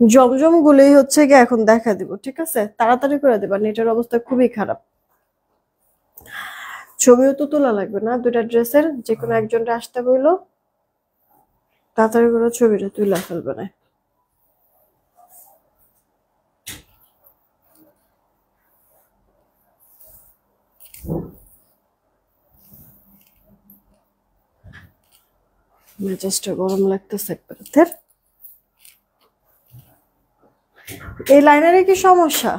জমজম গুলোই হচ্ছে কি এখন দেখা দিব, ঠিক আছে? তাড়াতাড়ি করে দেবা, নেটের অবস্থা খুবই খারাপ। ছবিও তো তোলা লাগবে না দুইটা ড্রেসের, যে কোনো একজনটা আসতে বললো, তাড়াতাড়ি করে ছবিটা তুলে ফেলবে না। মেজাজটা গরম লাগতেছে একবারে। এই লাইনেরই কি সমস্যা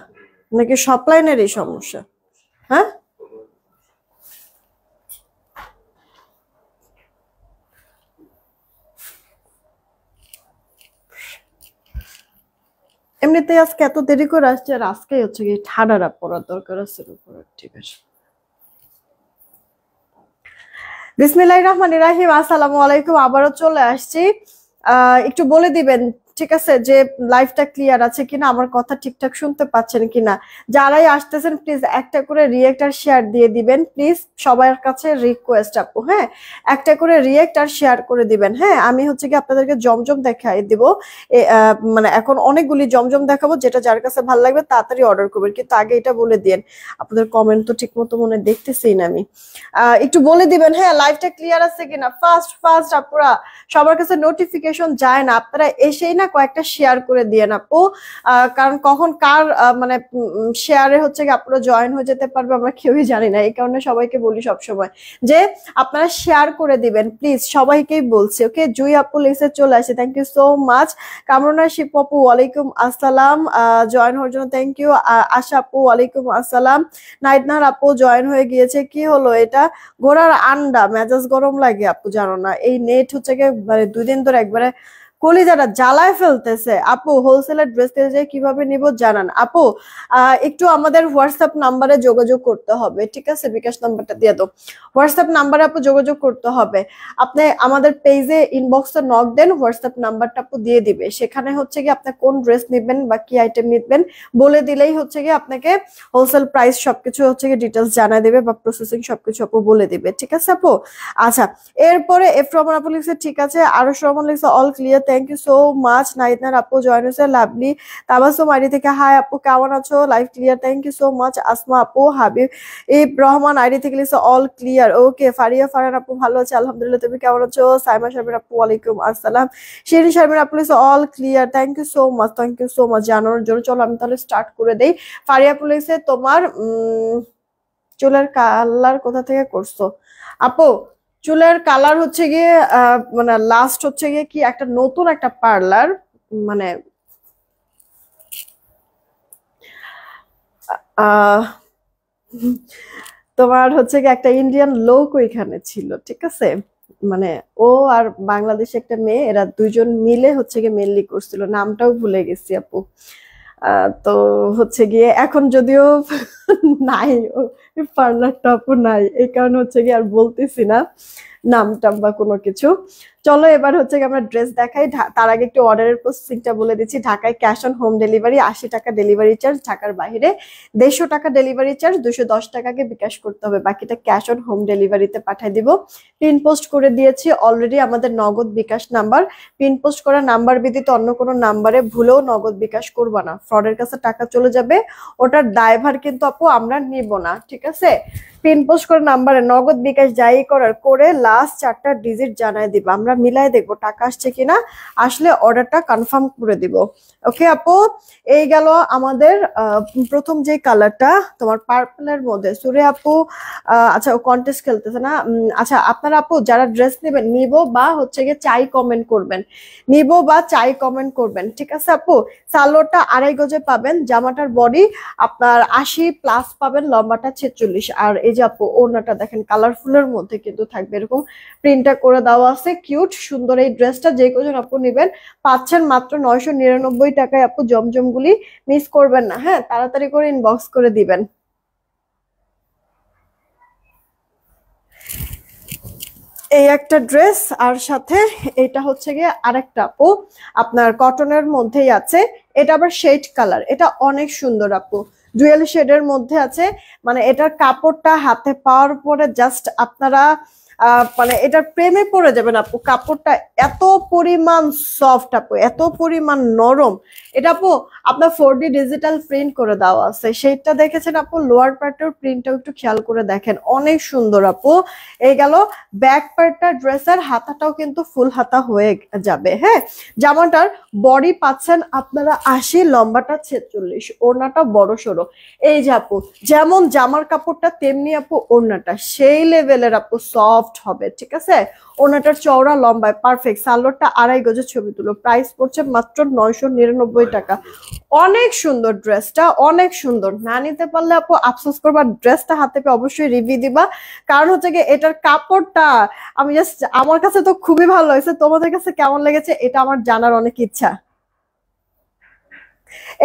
নাকি সব লাইনেরই সমস্যা? হ্যাঁ, এমনিতেই আজকে এত দেরি করে আসছে, আর আজকেই হচ্ছে কি ঠান্ডাটা পড়ার দরকার আছে উপরে। ঠিক আছে, বিসমিল্লাহির রহমানির রহিম, আসসালামু আলাইকুম। আবারও চলে আসছি। একটু বলে দিবেন, ঠিক আছে, যে লাইভটা ক্লিয়ার আছে কিনা, আমার কথা ঠিকঠাক শুনতে পাচ্ছেন কিনা। যারাই আসতেছেন প্লিজ একটা করে রিয়েক্ট আর শেয়ার দিয়ে দিবেন প্লিজ, সবার কাছে রিকোয়েস্ট আপু। হ্যাঁ, একটা করে রিয়েক্ট আর শেয়ার করে দিবেন। হ্যাঁ, আমি হচ্ছে কি আপনাদেরকে জমজম দেখাই দিব। মানে এখন অনেকগুলি জমজম দেখাবো, যেটা যার কাছে ভালো লাগবে তাড়াতাড়ি অর্ডার করবেন, কিন্তু আগে এটা বলে দিন। আপনাদের কমেন্ট তো ঠিক মতো মনে দেখতেছি না আমি। একটু বলে দিবেন হ্যাঁ লাইভটা ক্লিয়ার আছে কিনা। ফার্স্ট ফার্স্ট আপুরা, সবার কাছে নোটিফিকেশন যায় না, আপনারা এসেই না কয়েকটা শেয়ার করে দিয়ে আপু। কারণ কখন কার মানে শেয়ারে হচ্ছে কি আপুরা জয়েন হয়ে যেতে পারবে আমরা কেউই জানি না। এই কারণে সবাইকে বলি সবসময় যে আপনারা শেয়ার করে দিবেন প্লিজ, সবাইকেই বলছি। ওকে, জুই আপু লিখে চলে আসে, thank you so much. Kamruna Ship আপু ওয়ালাইকুম আসসালাম, জয়েন হওয়ার জন্য থ্যাংক ইউ। আশা আপু ওয়ালাইকুম আসসালাম। নাইটনার আপু জয়েন হয়ে গিয়েছে। কি হলো এটা? ঘোড়ার আন্ডা, মেজাজ গরম লাগে আপু, জানো না এই নেট হচ্ছে গিয়ে মানে 2 দিন ধরে একবারে কলিজাটা জ্বালায় ফেলতেছে। আপু হোলসেলের ড্রেস যে কিভাবে নিব জানান আপু। একটু আমাদের হোয়াটসঅ্যাপ নাম্বারে যোগাযোগ করতে হবে, ঠিক আছে? বিকাশ নাম্বারটা দিয়ে দাও। হোয়াটসঅ্যাপ নাম্বারে আপু যোগাযোগ করতে হবে। আপনি আমাদের পেজে ইনবক্সে নক দেন, হোয়াটসঅ্যাপ নাম্বারটা আপু দিয়ে দিবে। সেখানে হচ্ছে কি আপনি কোন ড্রেস নেবেন বা কি আইটেম নেবেন বলে দিলেই হচ্ছে কি আপনাকে হোলসেল প্রাইস সবকিছু হচ্ছে কি ডিটেলস জানা দেবে, বা প্রসেসিং সবকিছু আপু বলে দিবে, ঠিক আছে আপু? আচ্ছা, এরপরে এফ রহমান আপু লিখছে ঠিক আছে, আরশ রহমান লিখছে all clear, thank you so much. নাইতনার আপু জয়েন হয়েছে, লাভলি। তাবাসুম আইডি থেকে হাই আপু, কেমন আছো? Live clear, thank you so much. Asma আপু, হাবিব ইব রহমান আইডি থেকে লিখছে all clear, okay. Faria Farhan আপু ভালো আছে আলহামদুলিল্লাহ, তুমি কেমন আছো? সাইমা শারমিন আপু ওয়ালাইকুম আসসালাম। শিরিন শারমিন আপু লিখছে all clear, thank you so much, thank you so much জানানোর জন্য। চলো আমি তাহলে স্টার্ট করে দেই। ফারিয়া আপু লিখছে তোমার চুলের কালার কোথা থেকে করছো আপু? চুলের কালার হচ্ছে গিয়ে মানে লাস্ট হচ্ছে গিয়ে কি একটা নতুন একটা পার্লার, মানে আহ তোমার হচ্ছে কি একটা ইন্ডিয়ান লোক ওইখানে ছিল, ঠিক আছে? মানে ও আর বাংলাদেশে একটা মেয়ে, এরা দুইজন মিলে হচ্ছে গিয়ে মেনলি করছিল, নামটাও ভুলে গেছি আপু। তো হচ্ছে গিয়ে এখন যদিও নাই, পার্লারটা আপু নাই, এই কারণে হচ্ছে গিয়ে আর বলতেছি না নাম টাম বা কোনো কিছু। চলো এবার হচ্ছে আমরা ড্রেস দেখাই, তার আগে একটু অর্ডারের প্রসেসিংটা বলে দিচ্ছি। ঢাকায় ক্যাশ অন হোম ডেলিভারি, 80 টাকা ডেলিভারি চার্জ। ঢাকার বাইরে 150 টাকা ডেলিভারি চার্জ, 210 টাকাকে বিকাশ করতে হবে, বাকিটা ক্যাশ অন হোম ডেলিভারিতে পাঠিয়ে দিব। পিন পোস্ট করে দিয়েছি অলরেডি আমাদের নগদ বিকাশ নাম্বার। পিন পোস্ট করা নাম্বার ব্যতীত অন্য কোনো নাম্বারে ভুলেও নগদ বিকাশ করবা না, ফ্রডের কাছে টাকা চলে যাবে, ওটার দায়ভার কিন্তু আপু আমরা নিব না, ঠিক আছে? পিন পোস্ট করে নাম্বারে নগদ বিকাশ যাই করার করে লাস্ট 4টা ডিজিট জানাই দিব, আমরা মিলাই দেখবো টাকা আসছে কিনা, আসলে অর্ডারটা কনফার্ম করে দিব। ওকে আপু, এই গেল আমাদের প্রথম যে কালারটা তোমার পার্পলের মধ্যে। সুরে আপু আচ্ছা ও কন্টেস্ট খেলতেছে না। আচ্ছা আপনারা আপু যারা ড্রেস নেবেন নিব বা হচ্ছে গিয়ে চাই কমেন্ট করবেন, নিব বা চাই কমেন্ট করবেন, ঠিক আছে আপু? সালোয়ারটা 2.5 গজে পাবেন, জামাটার বডি আপনার 80+ পাবেন, লম্বাটা 46। আর এই যে আপু ওড়নাটা দেখেন কালারফুলের মধ্যে কিন্তু থাকবে, এরকম প্রিন্টটা করে দেওয়া আছে, কিউট সুন্দর। এই ড্রেসটা যে কজন আপু নেবেন পাচ্ছেন মাত্র 999 টাকায় আপু। জমজমগুলি মিস করবেন না, হ্যাঁ তাড়াতাড়ি করে ইনবক্স করে দিবেন। এই একটা ড্রেস, আর সাথে এটা হচ্ছে গিয়ে আরেকটা আপু আপনার কটনের মধ্যেই আছে, এটা আবার শেড কালার, এটা অনেক সুন্দর আপু, ডুয়েল শেডের মধ্যে আছে। মানে এটার কাপড়টা হাতে পাওয়ার পরে জাস্ট আপনারা মানে এটার প্রেমে পড়ে যাবেন আপু। কাপড়টা এত পরিমাণ সফট আপু, এত পরিমাণ নরম। এটা আপু আপনার 4D ডিজিটাল প্রিন্ট করে দেওয়া আছে, সেইটা দেখেছেন আপু। লোয়ার পার্টের প্রিন্টটাও একটু খেয়াল করে দেখেন, অনেক সুন্দর আপু। এই গেল ব্যাক পার্টটা, ড্রেসের হাতাটাও কিন্তু ফুল হাতা হয়ে যাবে। হ্যাঁ, জামাটার বডি পাচ্ছেন আপনারা 80, লম্বাটা 46, ওড়নাটা বড় সড়ো। এই যে আপু যেমন জামার কাপড়টা তেমনি আপু ওড়নাটা সেই লেভেলের আপু সফট হবে, ঠিক আছে। ওড়নাটার চওড়া লম্বায় পারফেক্ট। সালোয়ারটা 2.5 গজের ছবি তুলো, প্রাইস পড়ছে মাত্র 999 টাকা। অনেক সুন্দর ড্রেসটা, অনেক সুন্দর। না নিতে পারলে আপু আফসোস করবা, ড্রেসটা হাতে পেয়ে অবশ্যই রিভিউ দিবা। কারণ হচ্ছে কি এটার কাপড়টা আমি জাস্ট, আমার কাছে তো খুবই ভালো হয়েছে, তোমাদের কাছে কেমন লেগেছে এটা আমার জানার অনেক ইচ্ছা।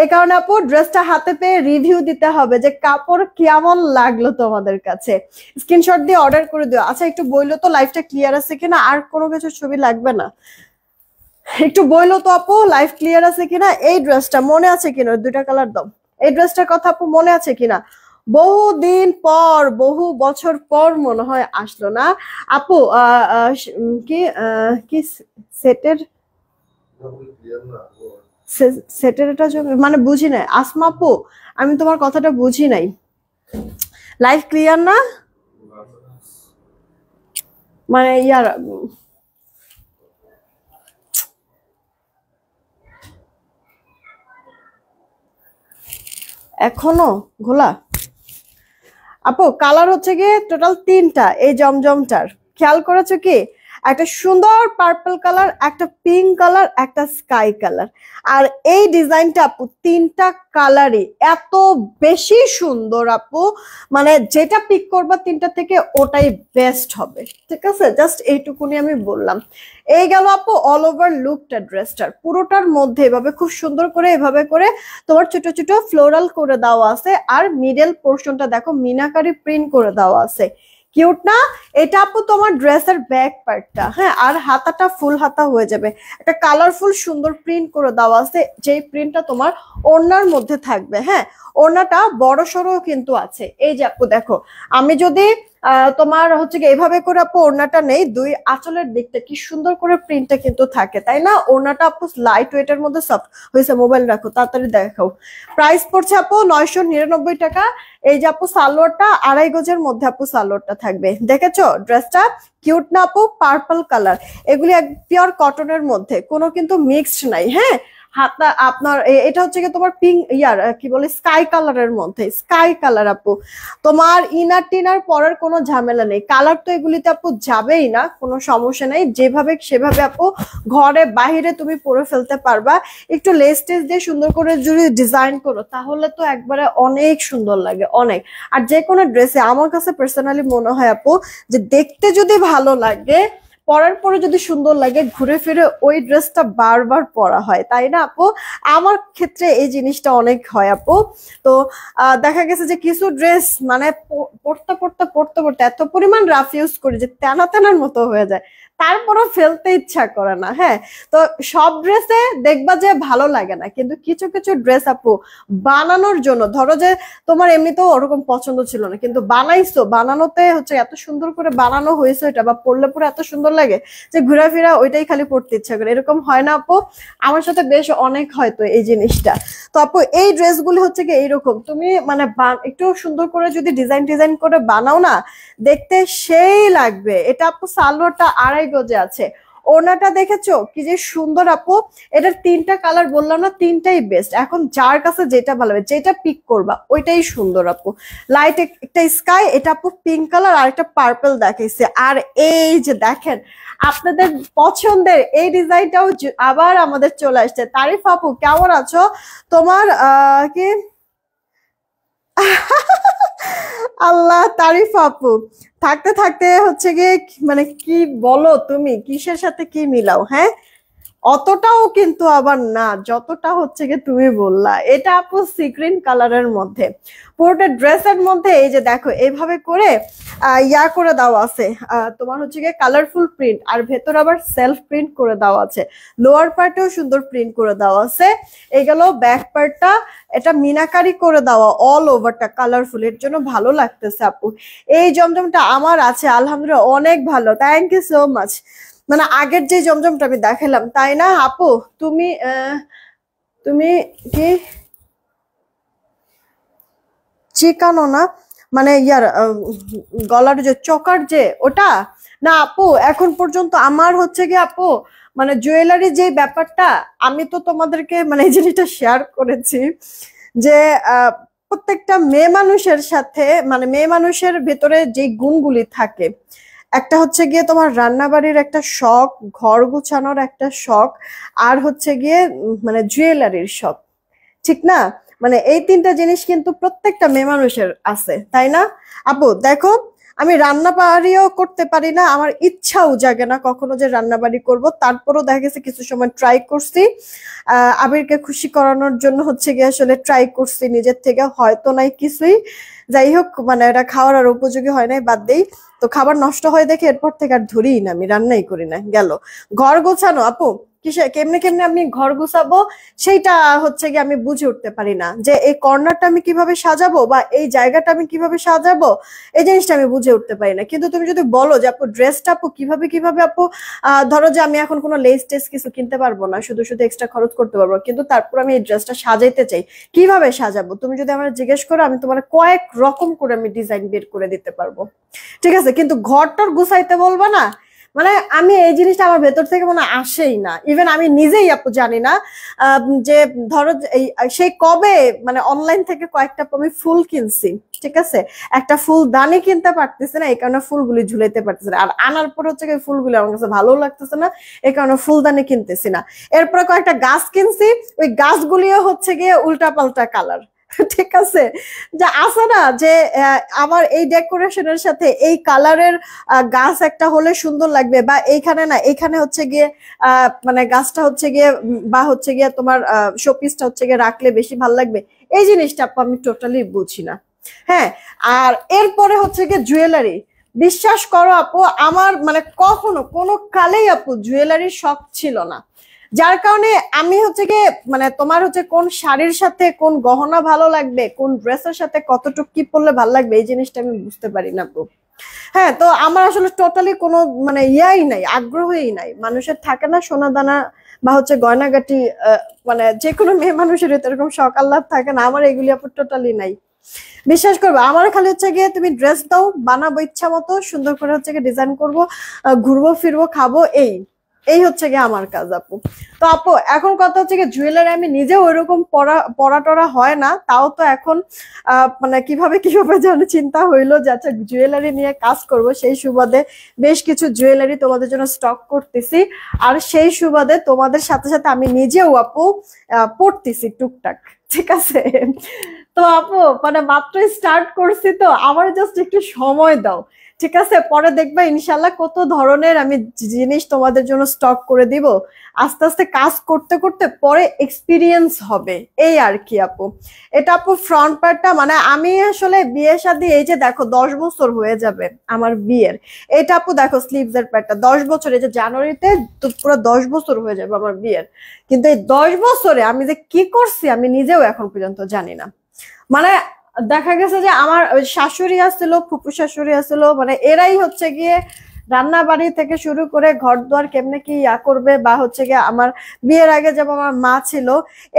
এই কারণে আপু ড্রেসটা হাতে পেয়ে রিভিউ দিতে হবে যে কাপড় কেমন লাগলো তোমাদের কাছে। স্ক্রিনশট দিয়ে অর্ডার করে দিও। আচ্ছা একটু বইলো তো লাইফটা ক্লিয়ার আছে কিনা, আর কোনো কিছু ছবি লাগবে না। একটু বইলো তো আপু লাইফ ক্লিয়ার আছে কিনা। এই ড্রেসটা মনে আছে কিনা, 2টা কালার দাও। এই ড্রেসটার কথা আপু মনে আছে কিনা? বহুদিন পর, বহু বছর পর মনে হয় আসলো না আপু। কি কি সেটের, সেটের এটা মানে বুঝি নাই আসমা আপু, আমি তোমার কথাটা বুঝি নাই। লাইফ ক্লিয়ার না মানে ইয়ার, এখনো ঘোলা আপু। কালার হচ্ছে গিয়ে টোটাল 3টা। এই জমজমটার খেয়াল করেছো কি, একটা সুন্দর পার্পল কালার, একটা পিঙ্ক কালার, একটা স্কাই কালার। আর এই ডিজাইনটা আপু 3টা কালারই এত বেশি সুন্দর আপু, মানে যেটা পিক করবা 3টা থেকে ওটাই বেস্ট হবে, ঠিক আছে। জাস্ট এইটুকুনি আমি বললাম। এই গেল আপু অল ওভার লুকটা ড্রেসটার। পুরোটার মধ্যে এভাবে খুব সুন্দর করে এভাবে করে তোমার ছোট ছোট ফ্লোরাল করে দেওয়া আছে। আর মিডল পোর্শনটা দেখো মিনাকারি প্রিন্ট করে দেওয়া আছে, কিউট না? এটা আপু তোমার ড্রেসের ব্যাক পার্টটা। হ্যাঁ, আর হাতাটা ফুল হাতা হয়ে যাবে। একটা কালারফুল সুন্দর প্রিন্ট করে দেওয়া আছে, যেই প্রিন্টটা তোমার ওড়নার মধ্যে থাকবে। হ্যাঁ, ওড়নাটা বড় সড়ো কিন্তু আছে। এই যে আপু দেখো, আমি যদি তোমার হচ্ছে কি এভাবে করে আপু ওড়নাটা নেই, 2 আঁচলের দিকটা কি সুন্দর করে প্রিন্টটা কিন্তু থাকে, তাই না? ওড়নাটা আপু লাইট ওয়েটের মধ্যে সফট হয়েছে। মোবাইল রাখো, তাড়াতাড়ি দেখাও। প্রাইস পড়ছে আপু 999 টাকা। এই যে আপু সালোয়ারটা 2.5 গজের মধ্যে আপু সালোয়ারটা থাকবে, দেখেছো ড্রেসটা? কিউট না আপু? পার্পল কালার, এগুলি পিওর কটনের মধ্যে, কোনো কিন্তু মিক্সড নাই। হ্যাঁ, হাতা আপনার এটা হচ্ছে কি তোমার পিঙ্ক ইয়ার কি বলে স্কাই কালারের মধ্যে, স্কাই কালার আপু। তোমার ইনার টিনার পরার কোনো ঝামেলা নেই। কালার তো এগুলিতে আপু যাবেই না, কোনো সমস্যা নেই। যেভাবে সেভাবে আপু ঘরে বাহিরে তুমি পরে ফেলতে পারবা। একটু লেস টেস দিয়ে সুন্দর করে যদি ডিজাইন করো তাহলে তো একবারে অনেক সুন্দর লাগে, অনেক। আর যে কোনো ড্রেসে আমার কাছে পার্সোনালি মনে হয় আপু যে দেখতে যদি ভালো লাগে, পরার পরে যদি সুন্দর লাগে, ঘুরে ফিরে ওই ড্রেসটা বারবার পরা হয়, তাই না আপু? আমার ক্ষেত্রে এই জিনিসটা অনেক হয় আপু। তো দেখা গেছে যে কিছু ড্রেস মানে পড়তে পড়তে পড়তে পড়তে এত পরিমাণ রাফ ইউজ করি যে তেনা তেনার মতো হয়ে যায়, তারপরও ফেলতে ইচ্ছা করে না। হ্যাঁ, তো সব ড্রেসে দেখবা যে ভালো লাগে না, কিন্তু কিছু কিছু ড্রেস আপু বানানোর জন্য, ধরো যে তোমার এমনিতেও ওরকম পছন্দ ছিল না কিন্তু বানাইছো, বানানোতে হচ্ছে এত সুন্দর করে বানানো হয়েছে এটা, বা পরলে পরে এত সুন্দর লাগে যে ঘোরাফেরা ওইটাই খালি পড়তে ইচ্ছা করে। এরকম হয় না আপু? আমার সাথে বেশ অনেক হয়তো এই জিনিসটা। তো আপু এই ড্রেসগুলি হচ্ছে কি এইরকম, তুমি মানে একটু সুন্দর করে যদি ডিজাইন ডিজাইন করে বানাও না, দেখতে সেই লাগবে। এটা আপু সালোয়ারটা 2.5 গজে আছে। ওড়নাটা দেখেছো কি যে সুন্দর আপু। এটার 3টা কালার বললাম না, 3টাই বেস্ট। এখন যার কাছে যেটা ভালো হবে, যেটা পিক করবা ওইটাই সুন্দর আপু। লাইট একটা স্কাই, এটা আপু পিঙ্ক কালার, আর একটা পার্পল দেখাইছে। আর এই যে দেখেন আপনাদের পছন্দের এই ডিজাইনটাও আবার আমাদের চলে আসছে। তারিফ আপু কেমন আছো? তোমার কি আল্লাহ, তারিফ আপু থাকতে থাকতে হচ্ছে গিয়ে মানে কি বলো তুমি, কিসের সাথে কি মিলাও? হ্যাঁ, অতটাও কিন্তু আবার না, যতটা হচ্ছে গিয়ে তুমি বললা। এটা আপু সিক্রিন কালারের মধ্যে, পুরোটা ড্রেসের মধ্যে এই যে দেখো এইভাবে করে ইয়া করে দেওয়া আছে, তোমার হচ্ছে গিয়ে কালারফুল প্রিন্ট, আর ভেতর আবার সেলফ প্রিন্ট করে দেওয়া আছে, লোয়ার পার্টেও সুন্দর প্রিন্ট করে দেওয়া আছে। এই গেল ব্যাক পার্টটা, এটা মিনাকারি করে দেওয়া, অল ওভারটা কালারফুল, এর জন্য ভালো লাগতেছে আপু। এই জমজমটা আমার আছে আলহামদুলিল্লাহ, অনেক ভালো, থ্যাংক ইউ সো মাচ। মানে আগের যে জমজমটা আমি দেখালাম তাই না আপু? তুমি তুমি কি চিকানো না, মানে ইয়ার গলার যে চকার যে ওটা না আপু? এখন পর্যন্ত আমার হচ্ছে কি আপু, মানে জুয়েলারি যে ব্যাপারটা, আমি তো তোমাদেরকে মানে এই জিনিসটা শেয়ার করেছি যে প্রত্যেকটা মেয়ে মানুষের সাথে, মানে মেয়ে মানুষের ভেতরে যে গুণগুলি থাকে, একটা হচ্ছে গিয়ে তোমার রান্নাবাড়ির একটা শখ, ঘর গুছানোর একটা শখ, আর হচ্ছে গিয়ে মানে জুয়েলারির শখ, ঠিক না? মানে এই তিনটা জিনিস কিন্তু প্রত্যেকটা মেয়ে মানুষের আছে, তাই না আপু? দেখো আমি রান্না বাড়িও করতে পারি না, আমার ইচ্ছাও জাগে না কখনো যে রান্না বাড়ি করবো, তারপরও দেখা গেছে কিছু সময় ট্রাই করছি, আবিরকে খুশি করানোর জন্য হচ্ছে গিয়ে আসলে ট্রাই করছি নিজের থেকে, হয়তো নাই কিছুই, যাই হোক মানে এটা খাওয়ার আর উপযোগী হয় নাই, বাদ দেই। তো খাবার নষ্ট হয় দেখে এরপর থেকে আর ধরিই না, আমি রান্নাই করি না। গেল ঘর গোছানো আপু, কিসে কেমনে কেমনে আমি ঘর গুছাবো সেইটা হচ্ছে কি আমি বুঝে উঠতে পারি না, যে এই কর্নারটা আমি কিভাবে সাজাবো বা এই জায়গাটা আমি কিভাবে সাজাবো, এই জিনিসটা আমি বুঝে উঠতে পারি না। কিন্তু তুমি যদি বলো যে আপু ড্রেসটা আপু কিভাবে কিভাবে আপু, ধরো যে আমি এখন কোনো লেস টেস কিছু কিনতে পারবো না, শুধু শুধু এক্সট্রা খরচ করতে পারবো, কিন্তু তারপর আমি এই ড্রেসটা সাজাইতে চাই, কিভাবে সাজাবো তুমি যদি আমার জিজ্ঞেস করো, আমি তোমার কয়েক রকম করে আমি ডিজাইন বের করে দিতে পারবো, ঠিক আছে? কিন্তু ঘরটার গুছাইতে বলবা না, মানে আমি এই জিনিসটা আমার ভেতর থেকে মনে আসেই না, ইভেন আমি নিজেই আপু জানি না যে ধরো এই সেই কবে মানে অনলাইন থেকে কয়েকটা আমি ফুল কিনছি, ঠিক আছে, একটা ফুল দানি কিনতে পারতেছে না, এই কারণে ফুলগুলি ঝুলাইতে পারতেছে না, আর আনার পর হচ্ছে ফুলগুলি আমার কাছে ভালো লাগতেছে না, এই কারণে ফুলদানি কিনতেছি না। এরপরে কয়েকটা গাছ কিনছি, ওই গাছগুলিও হচ্ছে গিয়ে উল্টা পাল্টা কালার, ঠিক আছে? যে আছে না যে আমার এই ডেকোরেশনের সাথে এই কালারের গাছ একটা হলে সুন্দর লাগবে, বা এইখানে না এখানে হচ্ছে গিয়ে মানে গাছটা হচ্ছে গিয়ে বা হচ্ছে গিয়ে তোমার শোপিসটা হচ্ছে গিয়ে রাখলে বেশি ভালো লাগবে, এই জিনিসটা আপু আমি টোটালি বুঝি না। হ্যাঁ, আর এরপরে হচ্ছে গিয়ে জুয়েলারি, বিশ্বাস করো আপু আমার মানে কখনো কোনো কালেই আপু জুয়েলারির শখ ছিল না, যার কারণে আমি হচ্ছে গিয়ে মানে তোমার হচ্ছে কোন শাড়ির সাথে কোন গহনা ভালো লাগবে, কোন ড্রেসের সাথে কতটুকু কি পরলে ভালো লাগবে, এই জিনিসটা আমি বুঝতে পারি না আপু। হ্যাঁ, তো আমার আসলে টোটালি কোনো মানে ইয়াই নাই, আগ্রহই নাই। মানুষের থাকে না সোনা দানা বা হচ্ছে গয়নাগাটি, মানে যে কোনো মেয়ে মানুষের এরকম শখ আহ্লাদ থাকে না, আমার এগুলি আপু টোটালি নাই। বিশ্বাস করবো আমার খালি হচ্ছে গিয়ে তুমি ড্রেস দাও, বানাবো ইচ্ছা মতো সুন্দর করে হচ্ছে গিয়ে ডিজাইন করবো, ঘুরবো ফিরবো খাবো, এই এই হচ্ছে গিয়ে আমার কাজ আপু। তো আপু এখন কথা হচ্ছে গিয়ে জুয়েলারি আমি নিজেও ওইরকম পড়া টরা হয় না, তাও তো এখন মানে কিভাবে কিভাবে যেন চিন্তা হইলো যে আচ্ছা জুয়েলারি নিয়ে কাজ করব, সেই সুবাদে বেশ কিছু জুয়েলারি তোমাদের জন্য স্টক করতেছি, আর সেই সুবাদে তোমাদের সাথে সাথে আমি নিজেও আপু পড়তেছি টুকটাক, ঠিক আছে? তো আপু মানে মাত্র স্টার্ট করছি, তো আমার জাস্ট একটু সময় দাও, ঠিক আছে? পরে দেখবা ইনশাল্লাহ কত ধরনের আমি জিনিস তোমাদের জন্য স্টক করে দিব, আস্তে আস্তে কাজ করতে করতে পরে এক্সপিরিয়েন্স হবে, এই আর কি আপু। এটা আপু ফ্রন্ট পার্টটা, মানে আমি আসলে বিয়ে শাদী এই যে দেখো 10 বছর হয়ে যাবে আমার বিয়ের, এটা আপু দেখো স্লিভস এর পার্টটা 10 বছর, এই যে জানুয়ারিতে তো পুরো 10 বছর হয়ে যাবে আমার বিয়ের, কিন্তু এই 10 বছরে আমি যে কি করছি আমি নিজেও এখন পর্যন্ত জানি না। মানে দেখা গেছে যে আমার শাশুড়ি আসছিল, ফুপু শাশুড়ি আসছিল, মানে এরাই হচ্ছে গিয়ে রান্না বাড়ি থেকে শুরু করে ঘর দুয়ার কেমনে কি ইয়া করবে, বা হচ্ছে গিয়ে আমার বিয়ের আগে যেমন আমার মা ছিল,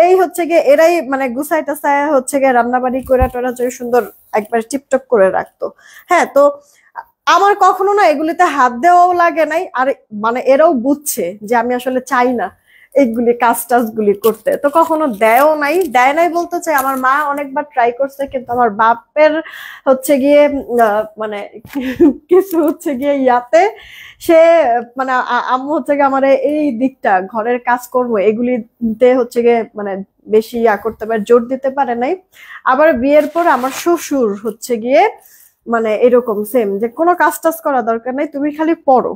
এই হচ্ছে গিয়ে এরাই মানে গুছাই টাছাই হচ্ছে গিয়ে রান্না বাড়ি করে টোরা সুন্দর একবার টিপটপ করে রাখতো। হ্যাঁ, তো আমার কখনো না এগুলিতে হাত দেওয়াও লাগে নাই, আর মানে এরাও বুঝছে যে আমি আসলে চাই না এইগুলি কাজ টাজ গুলি করতে, তো কখনো দেয় নাই বলতে চাই, আমার মা অনেকবার ট্রাই করছে, কিন্তু আমার বাপের হচ্ছে গিয়ে মানে কিছু হচ্ছে গিয়ে ইয়াতে সে মানে আম্মু হচ্ছে গিয়ে আমার এই দিকটা ঘরের কাজকর্ম এগুলিতে হচ্ছে গিয়ে মানে বেশি ইয়া করতে পারে, জোর দিতে পারে নাই। আবার বিয়ের পর আমার শ্বশুর হচ্ছে গিয়ে মানে এরকম সেম, যে কোনো কাজ টাজ করা দরকার নাই, তুমি খালি পড়ো,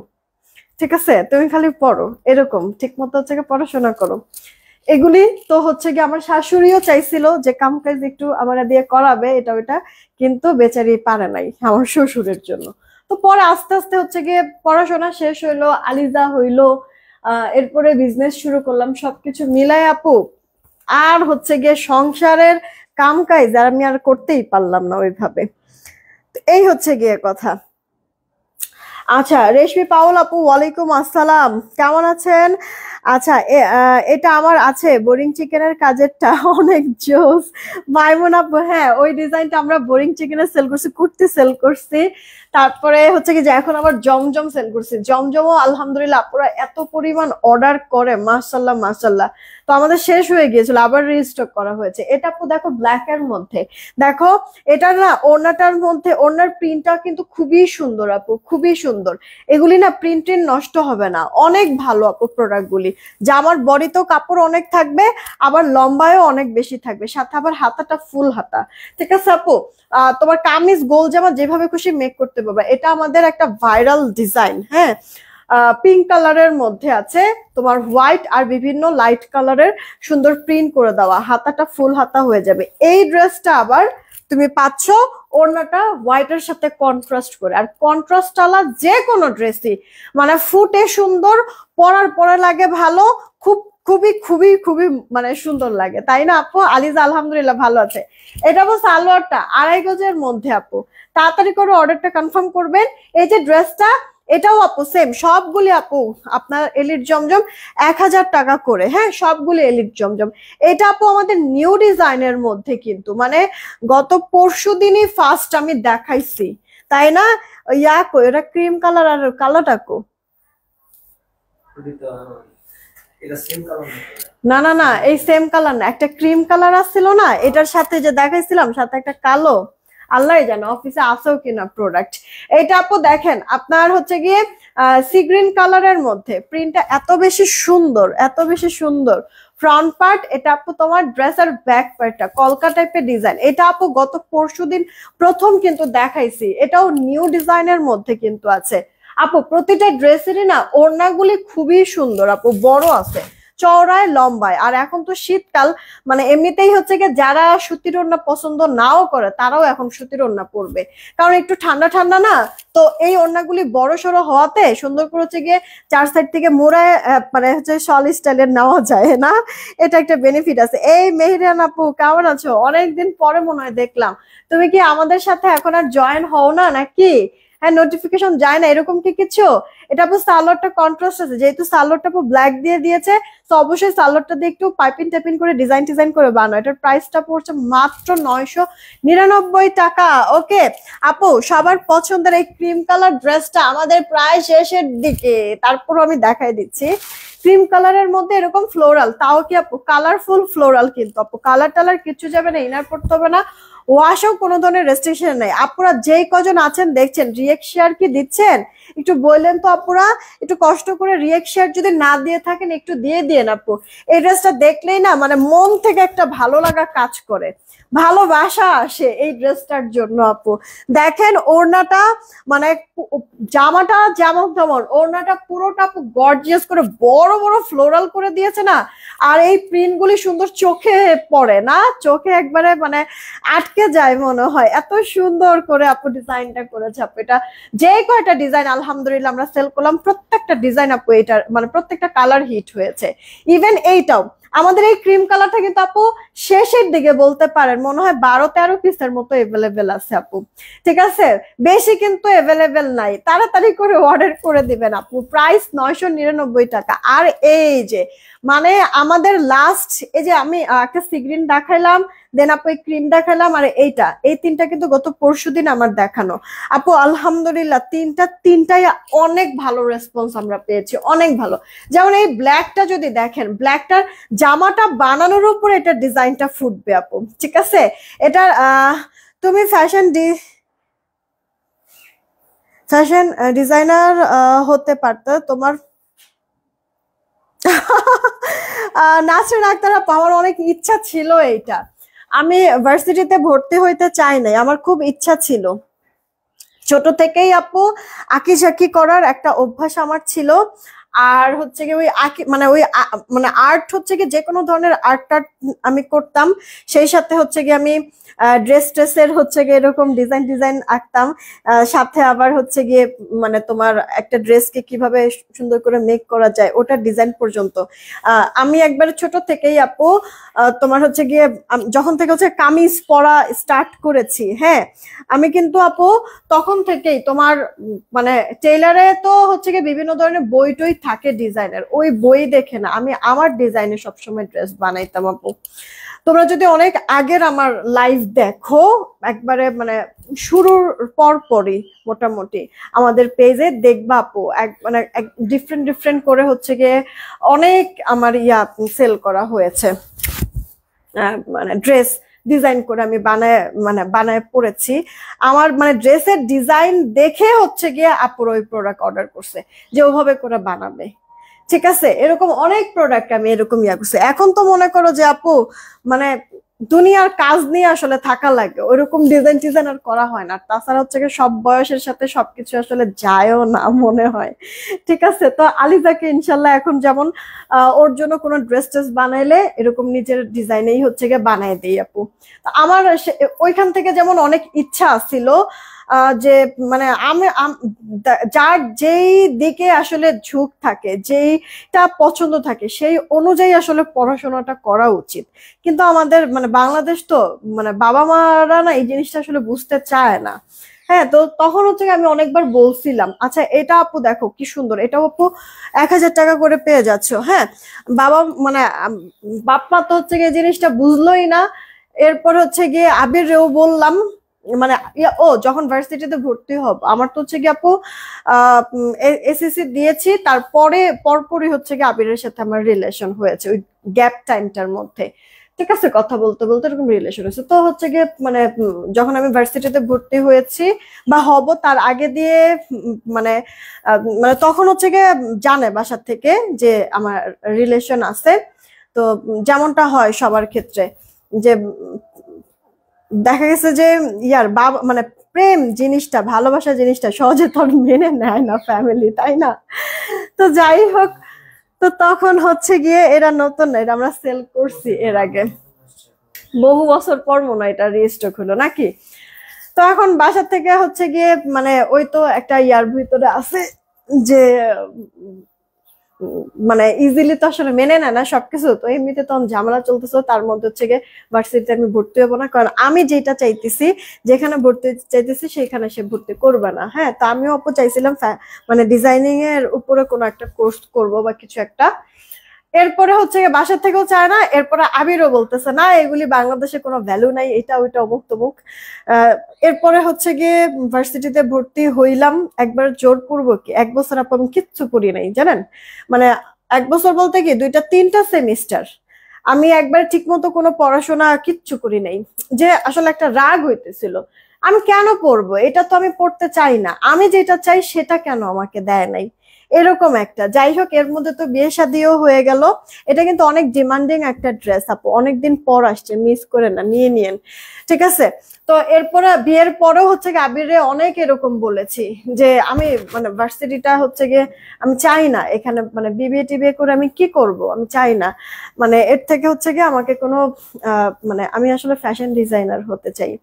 ঠিক আছে, তুমি খালি পড়ো, এরকম ঠিক মতো হচ্ছে পড়াশোনা করো। এগুলি তো হচ্ছে কি আমার শাশুড়িও চাইছিল যে কাম কাজ একটু আমার দিয়ে করাবে এটা ওটা, কিন্তু বেচারি পারে নাই আমার শ্বশুরের জন্য। তো পরে আস্তে আস্তে হচ্ছে গিয়ে পড়াশোনা শেষ হইলো, আলিজা হইলো, এরপরে বিজনেস শুরু করলাম, সবকিছু মিলাই আপু আর হচ্ছে গিয়ে সংসারের কাম কাজ আর আমি আর করতেই পারলাম না ওইভাবে। তো এই হচ্ছে গিয়ে কথা। আচ্ছা, রেশমি পাউল আপু ওয়ালাইকুম আসসালাম, কেমন আছেন? আচ্ছা, এটা আমার আছে বোরিং চিকেনের কাজেরটা অনেক জোস। মাইমুন আপু, হ্যাঁ ওই ডিজাইনটা আমরা বোরিং চিকেনের সেল করছি, কুর্তি সেল করছি, তারপরে হচ্ছে কি যে এখন আবার জমজম সেল করছি। জমজমও আলহামদুলিল্লাহ আপুরা এত পরিমাণ অর্ডার করে, মাশাল্লাহ মাশাল্লাহ। তো আমাদের শেষ হয়ে গিয়েছিল, আবার রিস্টক করা হয়েছে। এটা আপু দেখো ব্ল্যাক এর মধ্যে, দেখো এটা না ওড়নাটার মধ্যে, ওড়নার প্রিন্টটা কিন্তু খুবই সুন্দর আপু, খুবই সুন্দর। এগুলি না প্রিন্ট নষ্ট হবে না, অনেক ভালো আপু প্রোডাক্ট গুলি। জামার বডিতেও কাপড় অনেক থাকবে, আবার লম্বায়ও অনেক বেশি থাকবে, সাথে আবার হাতাটা ফুল হাতা। ঠিক আছে আপু, তোমার কামিজ গোল জামা যেভাবে খুশি মেক করতে পারবে। এটা আমাদের একটা ভাইরাল ডিজাইন, হ্যাঁ পিঙ্ক কালারের মধ্যে আছে, তোমার হোয়াইট আর বিভিন্ন লাইট কালারের সুন্দর প্রিন্ট করে দেওয়া, হাতাটা ফুল হাতা হয়ে যাবে। এই ড্রেসটা আবার তুমি পাচ্ছ ওড়নাটা হোয়াইটের সাথে কন্ট্রাস্ট করে, আর কন্ট্রাস্ট আলা যে কোনো ড্রেসই মানে ফুটে সুন্দর, পরার পরে লাগে ভালো, খুব খুবই খুবই খুবই মানে সুন্দর লাগে, তাই না আপু? আলিজা আলহামদুলিল্লাহ ভালো আছে। এটা আপু সালোয়ারটা 2.5 গজের মধ্যে আপু, তাড়াতাড়ি করে অর্ডারটা কনফার্ম করবেন। এই যে ড্রেসটা, এটাও আপু সেম, সবগুলি আপু আপনার এলিট জমজম 1000 টাকা করে, হ্যাঁ সবগুলি এলিট জমজম। এটা আপু আমাদের নিউ ডিজাইনের মধ্যে, কিন্তু মানে গত পরশু দিনই ফার্স্ট আমি দেখাইছি, তাই না? কো এটা ক্রিম কালার, আর কালোটা কো? না না না, এই সেম কালার না, একটা ক্রিম কালার আসছিল না এটার সাথে যে দেখাইছিলাম, সাথে একটা কালো, আল্লাহ জানে অফিসে আসেও কিনা প্রোডাক্ট। এটা আপু দেখেন আপনার হচ্ছে গিয়ে সি গ্রিন কালারের মধ্যে, প্রিন্টটা এত বেশি সুন্দর, এত বেশি সুন্দর। ফ্রন্ট পার্ট, এটা আপু তোমার ড্রেসের ব্যাক পার্টটা কলকা টাইপের ডিজাইন। এটা আপু গত পরশুদিন প্রথম কিন্তু দেখাইছি, এটাও নিউ ডিজাইনের মধ্যে কিন্তু আছে আপু। প্রতিটা ড্রেসেরই না ওড়নাগুলি খুবই সুন্দর আপু, বড় আছে, চওড়ায় লম্বায়। আর এখন তো শীতকাল, মানে এমনিতেই হচ্ছে কি যারা সুতির ওড়না পছন্দ নাও করে তারাও এখন সুতির ওড়না পরবে, কারণ একটু ঠান্ডা ঠান্ডা না। তো এই ওড়নাগুলি বড় সড়ো হওয়াতে সুন্দর করে হচ্ছে গিয়ে 4 সাইড থেকে মোড়ায় মানে হচ্ছে শল স্টাইলের নেওয়া যায় না, এটা একটা বেনিফিট আছে। এই মেহেরান আপু কেমন আছো? অনেকদিন পরে মনে হয় দেখলাম, তুমি কি আমাদের সাথে এখন আর জয়েন হও না নাকি? হ্যাঁ নোটিফিকেশন যায় না এরকম কি কিছু? এটা আপু সালোয়ারটা কন্ট্রাস্ট আছে, যেহেতু সালোয়ারটা আপু ব্ল্যাক দিয়ে দিয়েছে, তো অবশ্যই সালোয়ারটা দিয়ে একটু পাইপিং টাইপিং করে ডিজাইন ডিজাইন করে বানাও। এটার প্রাইসটা পড়ছে মাত্র 999 টাকা। ওকে আপু, সবার পছন্দের এই ক্রিম কালার ড্রেসটা আমাদের প্রায় শেষের দিকে, তারপর আমি দেখাই দিচ্ছি। ক্রিম কালারের মধ্যে এরকম ফ্লোরাল, তাও কি আপু কালারফুল ফ্লোরাল, কিন্তু আপু কালার টালার কিছু যাবে না, ইনার পড়তে হবে না, ওয়াশও কোনো ধরনের রেস্ট্রিকশন নেই। আপুরা যেই কজন আছেন দেখছেন, রিয়েক্ট শেয়ার কি দিচ্ছেন একটু বললেন তো আপুরা, একটু কষ্ট করে রিয়েক্ট শেয়ার যদি না দিয়ে থাকেন একটু দিয়ে দিয়েন আপু। এই ড্রেসটা দেখলেই না মানে মন থেকে একটা ভালো লাগা কাজ করে, ভালোবাসা আসে এই ড্রেসটার জন্য আপু। দেখেন ওড়নাটা, মানে জামাটা যেমন তেমন, ওড়নাটা পুরোটা আপু গর্জিয়াস করে বড় বড় ফ্লোরাল করে দিয়েছে না, আর এই প্রিন্ট গুলি সুন্দর, চোখে পড়ে না, চোখে একবারে মানে আটকে যায় মনে হয়, এত সুন্দর করে আপু ডিজাইনটা করেছে আপু। এটা যে কয়টা ডিজাইন আলহামদুলিল্লাহ আমরা সেল করলাম, প্রত্যেকটা ডিজাইন আপু এটার মানে প্রত্যেকটা কালার হিট হয়েছে। ইভেন এইটাও আমাদের এই ক্রিম কালারটা কিন্তু আপু শেষের দিকে বলতে পারেন মনে হয় 12-13 পিসের মতো এভেলেবেল আছে আপু, ঠিক আছে? বেশি কিন্তু এভেলেবেল নাই, তাড়াতাড়ি করে অর্ডার করে দিবেন আপু। প্রাইস 999 টাকা। আর এই যে মানে আমাদের লাস্ট, এই যে আমি একটা সিগ্রিন দেখাইলাম, দেন আপু এই ক্রিম দেখালাম, আর এইটা, এই তিনটা কিন্তু গত পরশুদিন আমার দেখানো আপু। আলহামদুলিল্লাহ তিনটাই অনেক ভালো রেসপন্স আমরা পেয়েছি, অনেক ভালো। যেমন এই ব্ল্যাকটা যদি দেখেন, ব্ল্যাকটার জামাটা বানানোর উপর এটা ডিজাইনটা ফুটবে আপু, ঠিক আছে? এটা তুমি ফ্যাশন ডিজাইনার হতে পারতো তোমার। নাসরিন আক্তার আপু, আমার অনেক ইচ্ছা ছিল এইটা, আমি ভার্সিটিতে ভর্তি হইতে চাই নাই, আমার খুব ইচ্ছা ছিল। ছোট থেকেই আপু আঁকিঝাঁকি করার একটা অভ্যাস আমার ছিল। আর হচ্ছে কি ওই আঁকি মানে ওই মানে আর্ট হচ্ছে কি যে কোনো ধরনের আর্ট টার্ট আমি করতাম। সেই সাথে হচ্ছে কি আমি ড্রেস ট্রেসের হচ্ছে গিয়ে এরকম ডিজাইন ডিজাইন আঁকতাম। সাথে আবার হচ্ছে গিয়ে মানে তোমার একটা ড্রেসকে কিভাবে সুন্দর করে মেক করা যায় ওটার ডিজাইন পর্যন্ত। আমি একবার ছোট থেকেই আপু তোমার হচ্ছে গিয়ে যখন থেকে হচ্ছে কামিজ পরা স্টার্ট করেছি, হ্যাঁ আমি কিন্তু আপু তখন থেকেই তোমার মানে টেইলারে তো হচ্ছে গিয়ে বিভিন্ন ধরনের বই টই থাকে ডিজাইনের, ওই বই দেখে না আমি আমার ডিজাইনে সবসময় ড্রেস বানাইতাম আপু। তোমরা যদি অনেক আগের আমার লাইভ দেখো একবারে মানে শুরুর পর পরই মোটামুটি আমাদের পেজে দেখবা আপু মানে ডিফারেন্ট ডিফারেন্ট করে হচ্ছে গিয়ে অনেক আমার সেল করা হয়েছে। মানে ড্রেস ডিজাইন করে আমি বানায় পড়েছি। আমার মানে ড্রেসের ডিজাইন দেখে হচ্ছে গিয়ে আপুর ওই প্রোডাক্ট অর্ডার করছে যে ওভাবে করে বানাবে, ঠিক আছে। এরকম অনেক প্রোডাক্ট আমি এরকম করছি। এখন তো মনে করো যে আপু মানে দুনিয়ার কাজ নিয়ে আসলে থাকা লাগে, ওইরকম ডিজাইন টিজাইন আর করা হয় না। তাছাড়া হচ্ছে কি সব বয়সের সাথে সবকিছু আসলে যায়ও না মনে হয়, ঠিক আছে। তো আলিজাকে ইনশাল্লাহ এখন যেমন ওর জন্য কোনো ড্রেস ট্রেস বানাইলে এরকম নিজের ডিজাইনেই হচ্ছে গিয়ে বানাই দিই আপু। আমার ওইখান থেকে যেমন অনেক ইচ্ছা ছিল যে মানে আমি যার যেই দিকে আসলে ঝোঁক থাকে যেইটা পছন্দ থাকে সেই অনুযায়ী আসলে পড়াশোনাটা করা উচিত। কিন্তু আমাদের মানে বাংলাদেশ তো মানে বাবা মারা না এই জিনিসটা আসলে বুঝতে চায় না। হ্যাঁ, তো তখন হচ্ছে আমি অনেকবার বলছিলাম আচ্ছা এটা আপু দেখো কি সুন্দর, এটা আপু 1000 টাকা করে পেয়ে যাচ্ছ। হ্যাঁ, বাবা মানে বাপ্পা তো হচ্ছে গিয়ে জিনিসটা বুঝলোই না। এরপর হচ্ছে গিয়ে আবিরেও বললাম মানে ও যখন ভার্সিটিতে ভর্তি হব আমার তো হচ্ছে গিয়ে আপু এসএসসি দিয়েছি, তারপরে পরপরই হচ্ছে গিয়ে আবিরের সাথে আমার রিলেশন হয়েছে ওই গ্যাপ টাইমটার মধ্যে, ঠিক আছে। কথা বলতে বলতে এরকম রিলেশন হয়েছে। তো হচ্ছে গিয়ে মানে যখন আমি ভার্সিটিতে ভর্তি হয়েছি বা হব তার আগে দিয়ে মানে মানে তখন হচ্ছে গিয়ে জানে বাসার থেকে যে আমার রিলেশন আছে। তো যেমনটা হয় সবার ক্ষেত্রে যে দেখা গেছে যে বাবা মানে প্রেম জিনিসটা ভালোবাসা জিনিসটা সহজে তো মেনে নেয় না ফ্যামিলি, তাই না। তো যাই হোক, তো তখন হচ্ছে গিয়ে এরা নতুন না, এটা আমরা সেল করছি এর আগে বহু বছর পর মনে হয় এটা রিস্টক হলো নাকি। তো এখন বাসা থেকে হচ্ছে গিয়ে মানে ওই তো একটা ভিতরে আছে যে মানে ইজিলি তো আসলে মেনে নেয় না সবকিছু। তো এমনিতে তখন ঝামেলা চলতেছে, তার মধ্যে হচ্ছে গিয়ে ভার্সিটিতে আমি ভর্তি হবো না, কারণ আমি যেটা চাইতেছি যেখানে ভর্তি চাইতেছি সেখানে সে ভর্তি করবে না। হ্যাঁ, তো আমিও অপু চাইছিলাম মানে ডিজাইনিং এর উপরে কোনো একটা কোর্স করবো বা কিছু একটা। এরপরে হচ্ছে বাসা থেকেও চায় না, এরপরে আবিরও বলতেছে না এগুলি বাংলাদেশে কোনো ভ্যালু নাই, এটা ওইটা অমুক তমুক। এরপরে হচ্ছে গিয়ে ভার্সিটিতে ভর্তি হইলাম একবার জোরপূর্বক। 1 বছর আপু আমি কিচ্ছু করি নাই জানেন, মানে 1 বছর বলতে কি 2-3টা সেমিস্টার আমি একবার ঠিক মতো কোনো পড়াশোনা কিচ্ছু করি নাই। যে আসলে একটা রাগ হইতেছিল আমি কেন পড়বো, এটা তো আমি পড়তে চাই না, আমি যেটা চাই সেটা কেন আমাকে দেয় নাই, এরকম একটা। যাই হোক, এর মধ্যে তো বিয়ে শাদিও হয়ে গেল। এটা কিন্তু অনেক ডিমান্ডিং একটা ড্রেস আপু, অনেকদিন পর আসছে, মিস করে না, নিয়ে নিয়েন, ঠিক আছে। তো এরপরে বিয়ের পরেও হচ্ছে গিয়ে আবিরে অনেক এরকম বলেছি যে আমি মানে ভার্সিটিটা হচ্ছে গিয়ে আমি চাই না এখানে মানে বিবিএ টিবিএ করে আমি কি করব, আমি চাই না। মানে এর থেকে হচ্ছে গিয়ে আমাকে কোনো মানে আমি আসলে ফ্যাশন ডিজাইনার হতে চাই।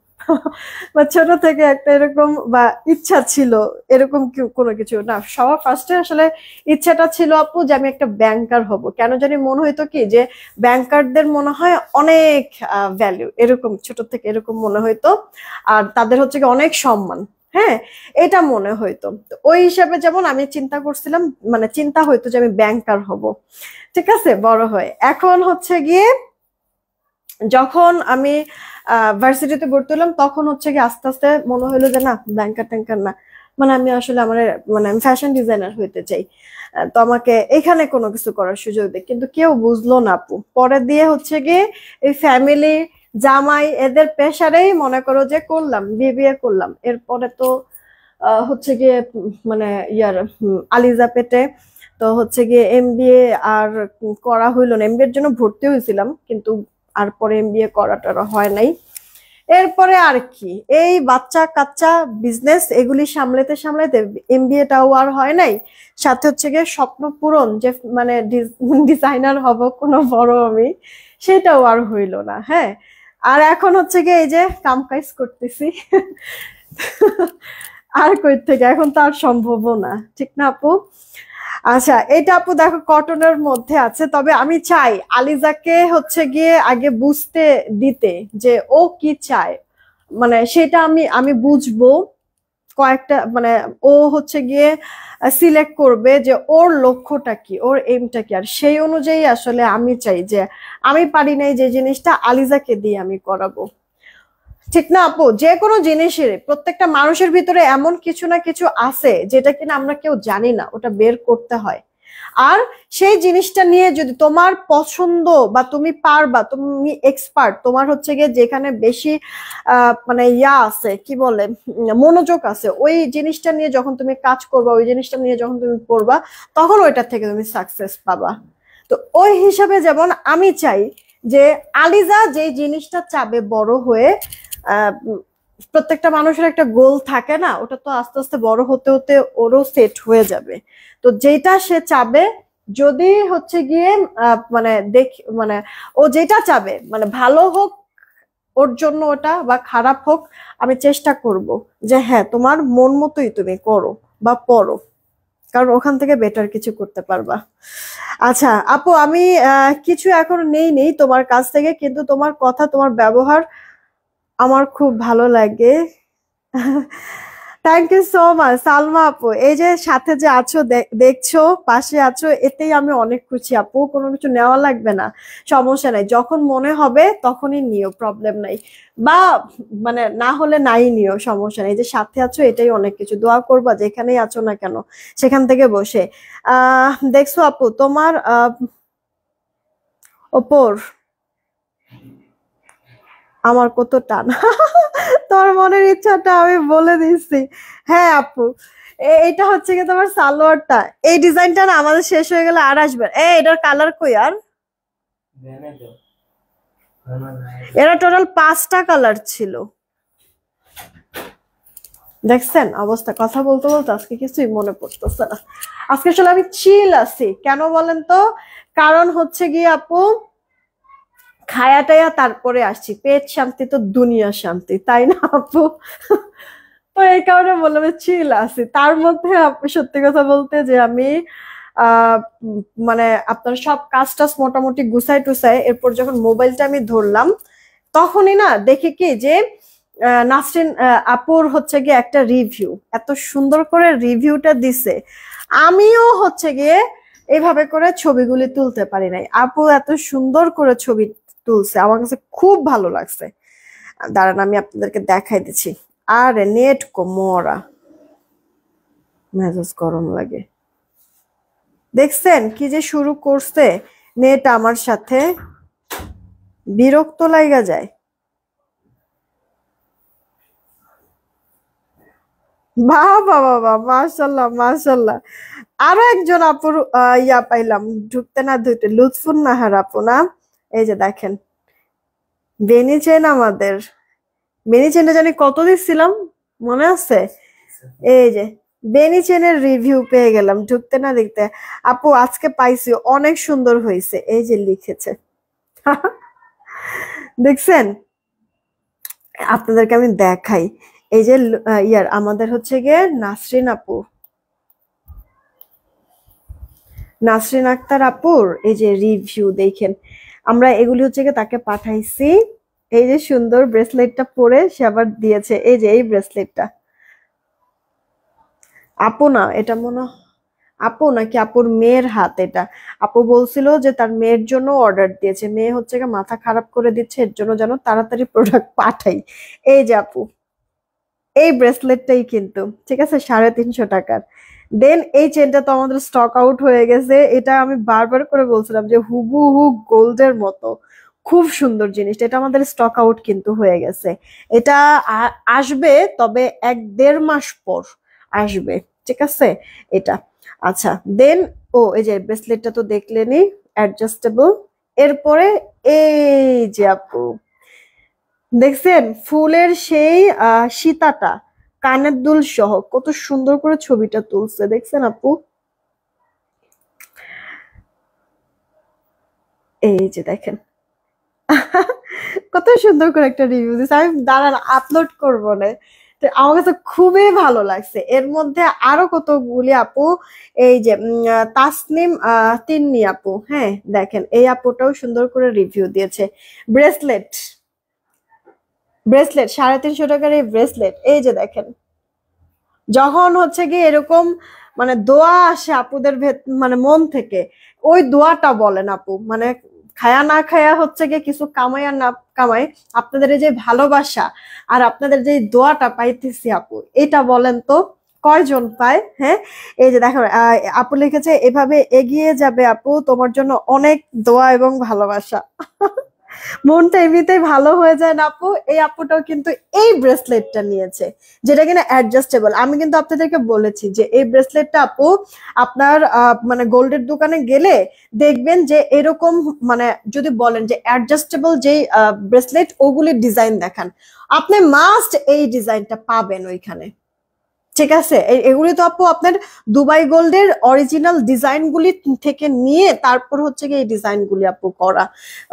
বা ছোট থেকে একটা এরকম বা ইচ্ছা ছিল এরকম কোনো কিছু না। সবার ফার্স্টে আসলে ইচ্ছাটা ছিল আপু যে আমি একটা ব্যাংকার হব। কেন জানি মনে হইতো কি যে ব্যাংকারদের মনে হয় অনেক ভ্যালু, এরকম ছোট থেকে এরকম মনে হইতো, আর তাদের হচ্ছে কি অনেক সম্মান। হ্যাঁ, এটা মনে হইতো। তো ওই হিসাবে যেমন আমি চিন্তা করছিলাম, মানে চিন্তা হইতো যে আমি ব্যাংকার হব, ঠিক আছে, বড় হয়ে। এখন হচ্ছে গিয়ে যখন আমি ভার্সিটিতে ভর্তি হলাম তখন হচ্ছে কি আস্তে আস্তে মনে হলো যে না ব্যাংকার ট্যাঙ্কার না, মানে আমি আসলে আমার মানে আমি ফ্যাশন ডিজাইনার হইতে চাই। তো আমাকে এখানে কোনো কিছু করার সুযোগ দেয়, কিন্তু কেউ বুঝলো না আপু। পরে দিয়ে হচ্ছে গিয়ে এই ফ্যামিলি জামাই এদের প্রেসারেই মনে করো যে করলাম, বিয়ে করলাম। এরপরে তো হচ্ছে গিয়ে মানে আলিজা পেটে। তো হচ্ছে গিয়ে এমবিএ আর করা হইলো না, এমবিএর জন্য ভর্তি হয়েছিলাম কিন্তু আর পরে এমবিএ করাটা হয় নাই। এরপরে আর কি, এই বাচ্চা কাচ্চা বিজনেস এগুলি সামলাতে সামলাতে এমবিএটাও আর হয় নাই, সাথে হচ্ছে গিয়ে স্বপ্ন পূরণ যে মানে ডিজাইনার হব কোনো বড় আমি, সেটাও আর হইল না। হ্যাঁ, আর এখন হচ্ছে গিয়ে এই যে কাম কাজ করতেছি। আর কই থেকে, এখন তো আর সম্ভবও না, ঠিক না আপু? আচ্ছা, এটা আপু দেখো কটনের মধ্যে আছে, তবে আমি চাই আলিজাকে হচ্ছে গিয়ে আগে বুঝতে দিতে যে ও কি চায়, মানে সেটা আমি আমি বুঝবো কয়েকটা, মানে ও হচ্ছে গিয়ে সিলেক্ট করবে যে ওর লক্ষ্যটা কি, ওর এইমটা কি, আর সেই অনুযায়ী আসলে আমি চাই যে আমি পারি নাই যে জিনিসটা আলিজাকে দিয়ে আমি করাবো। ঠিক না আপু? যে কোনো জিনিসের প্রত্যেকটা মানুষের ভিতরে এমন কিছু না কিছু আছে যেটা কিনা আমরা কেউ জানি না, ওটা বের করতে হয়। আর সেই জিনিসটা নিয়ে যদি তোমার পছন্দ বা তুমি পারবা, তুমি এক্সপার্ট, তোমার হচ্ছে গিয়ে যেখানে বেশি মানে ইয়া আছে, কি বলে, মনোযোগ আছে, ওই জিনিসটা নিয়ে যখন তুমি কাজ করবা, ওই জিনিসটা নিয়ে যখন তুমি পড়বা, তখন ওইটা থেকে তুমি সাকসেস পাবা। তো ওই হিসাবে যেমন আমি চাই যে আলিজা যে জিনিসটা চাবে বড় হয়ে, প্রত্যেকটা মানুষের একটা গোল থাকে না, ওটা তো আস্তে আস্তে বড় হতে হতে ওরও সেট হয়ে যাবে। তো যেটা সে চাবে, যদি হচ্ছে গিয়ে মানে মানে ও যেটা চাবে, মানে ভালো হোক ওর জন্য ওটা, বা খারাপ হোক, আমি চেষ্টা করব যে হ্যাঁ তোমার মন মতোই তুমি করো বা পড়ো, কারণ ওখান থেকে বেটার কিছু করতে পারবা। আচ্ছা আপু, আমি কিছু এখন নেই তোমার কাছ থেকে, কিন্তু তোমার কথা, তোমার ব্যবহার আমার খুব ভালো লাগে। Thank you so much Salma আপু, এই যে সাথে যে আছো, দেখছো, পাশে আছো, এতেই আমি অনেক খুশি আপু। কোনো কিছু নেওয়া লাগবে না, সমস্যা নাই, যখন মনে হবে তখনই নিও, প্রবলেম নাই। বা মানে না হলে নাই নিও, সমস্যা নেই, এই যে সাথে আছো এটাই অনেক কিছু। দোয়া করবা যেখানেই আছো না কেন, সেখান থেকে বসে। দেখছো আপু, তোমার ওপর আমার কত টান। তোর মনের ইচ্ছাটা আমি বলে দিচ্ছি। হ্যাঁ আপু, এটা হচ্ছে কি তোমার সালোয়ারটা, এই ডিজাইনটা না আমাদের শেষ হয়ে গেলে আর আসবে। এটার কালার কই আর, এরা টোটাল 5টা কালার ছিল। দেখছেন অবস্থা, কথা বলতে বলতে আজকে কিছুই মনে পড়তেছে না। আজকে আসলে আমি চিল আছি, কেন বলেন তো? কারণ হচ্ছে গিয়ে আপু, খায়া টায়া তারপরে আসছি, পেট শান্তি তো দুনিয়া শান্তি, তাই না আপু? তো এই কারণে বললাম চিল আছি। তার মধ্যে আপু সত্যি কথা বলতে যে আমি মানে আপনার সব কাজ টাজ মোটামুটি গুছাই টুসাই, এরপর যখন মোবাইলটা আমি ধরলাম, তখনই না দেখি কি যে নাসরিন আপুর হচ্ছে গিয়ে একটা রিভিউ, এত সুন্দর করে রিভিউটা দিছে, আমিও হচ্ছে গিয়ে এইভাবে করে ছবিগুলি তুলতে পারি নাই, আপু এত সুন্দর করে ছবি তুলছে, আমার কাছে খুব ভালো লাগছে। দাঁড়ান আমি আপনাদেরকে দেখাই দিচ্ছি। আর নেট মরা, মেজাজ গরম লাগে। দেখছেন কি যে শুরু করছে নেট আমার সাথে, বিরক্ত লাগা যায়। বাহ বাবা বাবা, মাশাল্লাহ মাশাল্লাহ। আরো একজন আপুর ইয়া পাইলাম, ঢুকতে না ঢুকতে, লুৎফুন নাহার আপু না? এই যে দেখেন, বেনি চেন আমাদের, বেনি চেনটা জানি কত দিচ্ছিলাম, মনে আছে? এই যে বেনি চেনের রিভিউ পেয়ে গেলাম ঢুকতে না দেখতে। আপু আজকে পাইছি, অনেক সুন্দর হয়েছে, এই যে লিখেছে। দেখছেন, আপনাদেরকে আমি দেখাই, এই যে ইয়ার আমাদের হচ্ছে গিয়ে নাসরিন আপু, নাসরিন আক্তার আপুর এই যে রিভিউ দেখেন, আমরা এগুলি হচ্ছে গিয়ে তাকে পাঠাইছি। এই যে সুন্দর ব্রেসলেটটা পরে সে আবার দিয়েছে, এই যে এই ব্রেসলেটটা। আপু না, এটা মনে আপু নাকি আপুর মেয়ের হাত এটা। আপু বলছিল যে তার মেয়ের জন্য অর্ডার দিয়েছে, মেয়ে হচ্ছে গিয়ে মাথা খারাপ করে দিচ্ছে, এর জন্য যেন তাড়াতাড়ি প্রোডাক্ট পাঠাই। এই যে আপু, এই ব্রেসলেটটাই কিন্তু, ঠিক আছে, 350 টাকার। দেন এই চেনটা তো আমাদের স্টক আউট হয়ে গেছে, এটা আমি বারবার করে বলছিলাম যে হুবহু গোল্ডের মতো, খুব সুন্দর জিনিসটা, এটা আমাদের স্টক আউট কিন্তু হয়ে গেছে। এটা আসবে, তবে 1-1.5 মাস পর আসবে, ঠিক আছে এটা। আচ্ছা দেন, ও এই যে ব্রেসলেটটা তো দেখলেনই, অ্যাডজাস্টেবল। এরপরে এই যে আপু, দেখছেন ফুলের সেই সীতাটা, কানের দুল সহ কত সুন্দর করে ছবিটা তুলছে, দেখছেন আপু? এই যে দেখেন কত সুন্দর করে একটা রিভিউ দিচ্ছে, আমি দাঁড়ান আপলোড করবো না। তো আমার কাছে খুবই ভালো লাগছে। এর মধ্যে আরো কতগুলি আপু, এই যে তাসনিম তিন্নি আপু, হ্যাঁ দেখেন এই আপুটাও সুন্দর করে রিভিউ দিয়েছে। ব্রেসলেট, ব্রেসলেট 350 টাকার এই ব্রেসলেট, এই যে দেখেন যখন হচ্ছে কি এরকম মানে দোয়া আসে আপুদের মানে মন থেকে, ওই দোয়াটা বলেন আপু, মানে খায়া না খায়া হচ্ছে গিয়ে কিছু কামাই আর না কামাই, আপনাদের এই যে ভালোবাসা আর আপনাদের যে দোয়াটা পাইতেছি আপু, এটা বলেন তো কয়জন পায়? হ্যাঁ, এই যে দেখো আপু লিখেছে এভাবে এগিয়ে যাবে আপু, তোমার জন্য অনেক দোয়া এবং ভালোবাসা। মনটা এমনিতেই ভালো হয়ে যায় না আপু। এই আপুটাও কিন্তু এই ব্রেসলেটটা নিয়েছে, যেটা কিনা অ্যাডজাস্টেবল। আমি কিন্তু আপনাদেরকে বলেছি যে এই ব্রেসলেটটা আপু আপনার মানে গোল্ডের দোকানে গেলে দেখবেন যে এরকম, মানে যদি বলেন যে অ্যাডজাস্টেবল যেই ব্রেসলেট ওগুলির ডিজাইন দেখান, আপনি মাস্ট এই ডিজাইনটা পাবেন ওইখানে। ঠিক আছে, এগুলি তো আপু আপনার দুবাই গোল্ডের অরিজিনাল ডিজাইন গুলি থেকে নিয়ে তারপর হচ্ছে কি এই ডিজাইন গুলি আপু করা।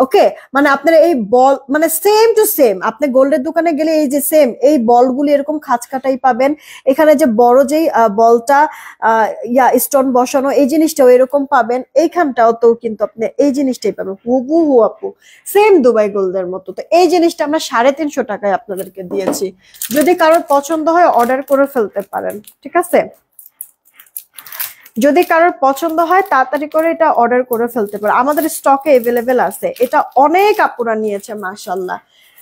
ওকে, মানে আপনার এই বল মানে সেম টু সেম, আপনি গোল্ডের দোকানে গেলে এই যে সেম এই বলগুলি এরকম খাঁজ কাটাই পাবেন। এখানে যে বড় যেই বলটা স্টোন বসানো এই জিনিসটাও এরকম পাবেন, এইখানটাও তো কিন্তু আপনি এই জিনিসটাই পাবেন হুবহু আপু, সেম দুবাই গোল্ডের মতো। তো এই জিনিসটা আমরা 350 টাকায় আপনাদেরকে দিয়েছি। যদি কারোর পছন্দ হয় অর্ডার করে ফেলতে পারেন, ঠিক আছে? যদি কারোর পছন্দ হয় তাড়াতাড়ি করে এটা অর্ডার করে ফেলতে পারে, আমাদের স্টকে এভেলেবেল আছে। এটা অনেক আপুরা নিয়েছে মাশাআল্লাহ।